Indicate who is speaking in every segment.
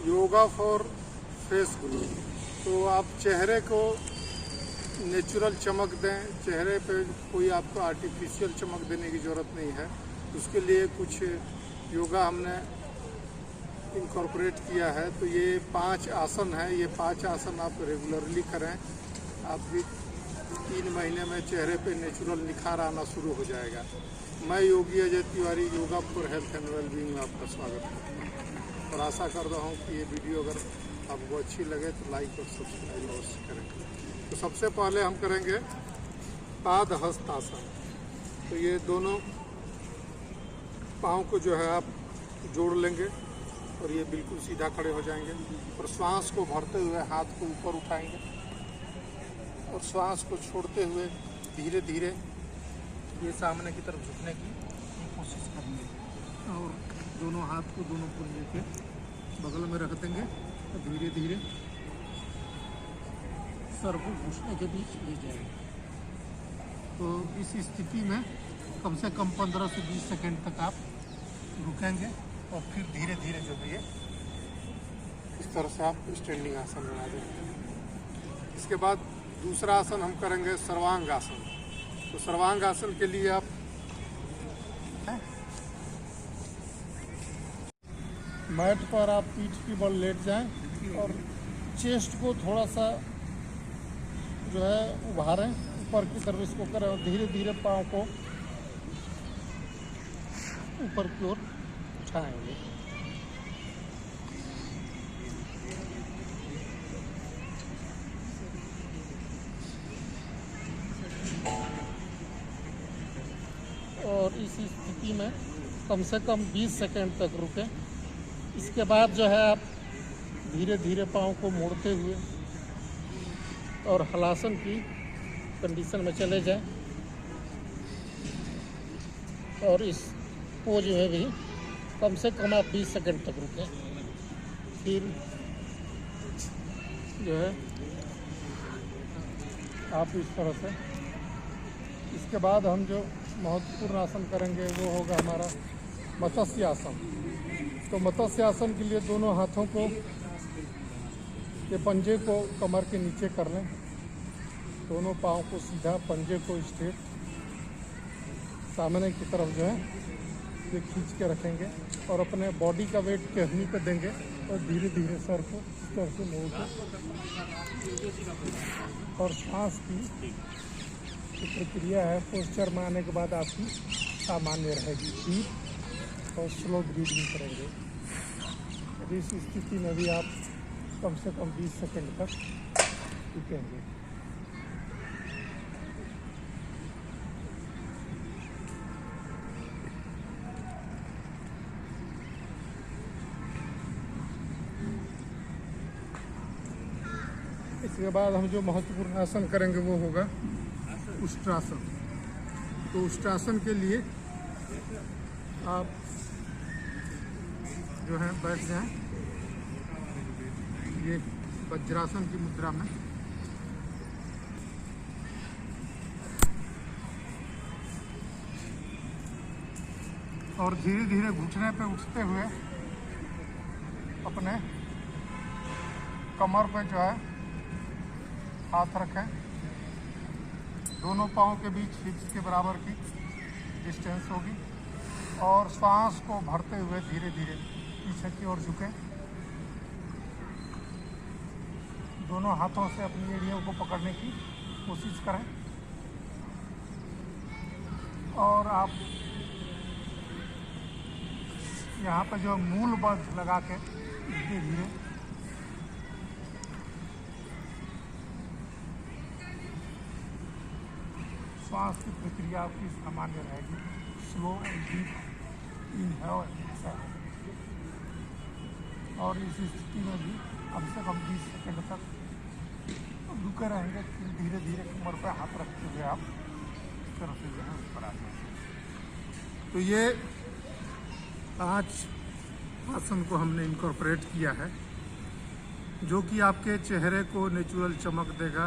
Speaker 1: Yoga for face glow. तो आप चेहरे को नेचुरल चमक दें, चेहरे पे कोई आपको आर्टिफिशियल चमक देने की ज़रूरत नहीं है। उसके लिए कुछ योगा हमने इनकॉर्पोरेट किया है। तो ये 5 आसन है, ये 5 आसन आप रेगुलरली करें। आप भी 3 महीने में चेहरे पे नेचुरल निखार आना शुरू हो जाएगा। मैं Yogi Ajay Tiwari yoga for health and wellbeing में आपका स्वागत करता हूँ और आशा कर रहा हूँ कि ये वीडियो अगर आपको अच्छी लगे तो लाइक और सब्सक्राइब अवश्य करें। तो सबसे पहले हम करेंगे पाद हस्त आसन। तो ये दोनों पाँव को जो है आप जोड़ लेंगे और ये बिल्कुल सीधा खड़े हो जाएंगे और श्वास को भरते हुए हाथ को ऊपर उठाएंगे और श्वास को छोड़ते हुए धीरे धीरे ये सामने की तरफ झुकने की कोशिश करेंगे और दोनों हाथ को दोनों पुंजे के बगल में रख देंगे और धीरे धीरे सर को घुटने के बीच ले जाएंगे। तो इस स्थिति में कम से कम 15 से 20 सेकंड तक आप रुकेंगे और फिर धीरे धीरे जो है इस तरह से आप स्टैंडिंग आसन बना देंगे। इसके बाद दूसरा आसन हम करेंगे सर्वांग आसन। तो सर्वांग आसन के लिए आप मैट पर आप पीठ की बल लेट जाएं और चेस्ट को थोड़ा सा जो है उभारें ऊपर की तरफ, इसको करें और धीरे धीरे पाँव को ऊपर की ओर उठाएंगे। और इस स्थिति में कम से कम 20 सेकंड तक रुकें। इसके बाद जो है आप धीरे धीरे पाँव को मोड़ते हुए और हलासन की कंडीशन में चले जाएं और इस पोज में भी कम से कम आप 20 सेकंड तक रुकें। फिर जो है आप इस तरह से, इसके बाद हम जो महत्वपूर्ण आसन करेंगे वो होगा हमारा मत्स्य आसन। तो मत्स्य आसन के लिए दोनों हाथों को ये पंजे को कमर के नीचे कर लें, दोनों पाँव को सीधा, पंजे को स्ट्रेट सामने की तरफ जो है ये खींच के रखेंगे और अपने बॉडी का वेट कहनी पे देंगे और धीरे धीरे सर को इस तरह से मोड़ के और सांस की प्रक्रिया है पोस्चर में आने के बाद आपकी सामान्य रहेगी। डीप और स्लो ब्रीदिंग करेंगे। इस स्थिति में भी आप कम से कम 20 सेकंड तक रुकेंगे। इसके बाद हम जो महत्वपूर्ण आसन करेंगे वो होगा उष्ट्रासन। तो उष्ट्रासन के लिए आप जो है बैठ जाएं ये वज्रासन की मुद्रा में और धीरे धीरे घुटने पे उठते हुए अपने कमर पे जो है हाथ रखें। दोनों पाँव के बीच हिप्स के बराबर की डिस्टेंस होगी और श्वास को भरते हुए धीरे धीरे पीछे की ओर झुकें। दोनों हाथों से अपनी एड़ियों को पकड़ने की कोशिश करें और आप यहाँ पे जो मूल बल लगा के धीरे धीरे श्वास की प्रक्रिया आपकी सामान्य रहेगी। Slow and deep inhale and exhale और इस स्थिति में भी कम से कम 20 सेकंड तक रुके रहेंगे। फिर धीरे धीरे कमर पर हाथ रखते हुए आप इस तरह से जो है ऊपर आ जाएंगे। तो ये 5 आसन को हमने इनकॉर्पोरेट किया है जो कि आपके चेहरे को नेचुरल चमक देगा,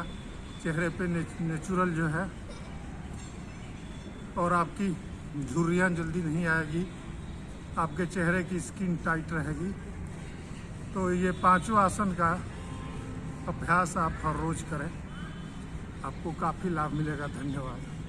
Speaker 1: चेहरे पे नेचुरल जो है और आपकी झुर्रियाँ जल्दी नहीं आएगी, आपके चेहरे की स्किन टाइट रहेगी तो ये पांचों आसन का अभ्यास आप हर रोज करें, आपको काफ़ी लाभ मिलेगा। धन्यवाद।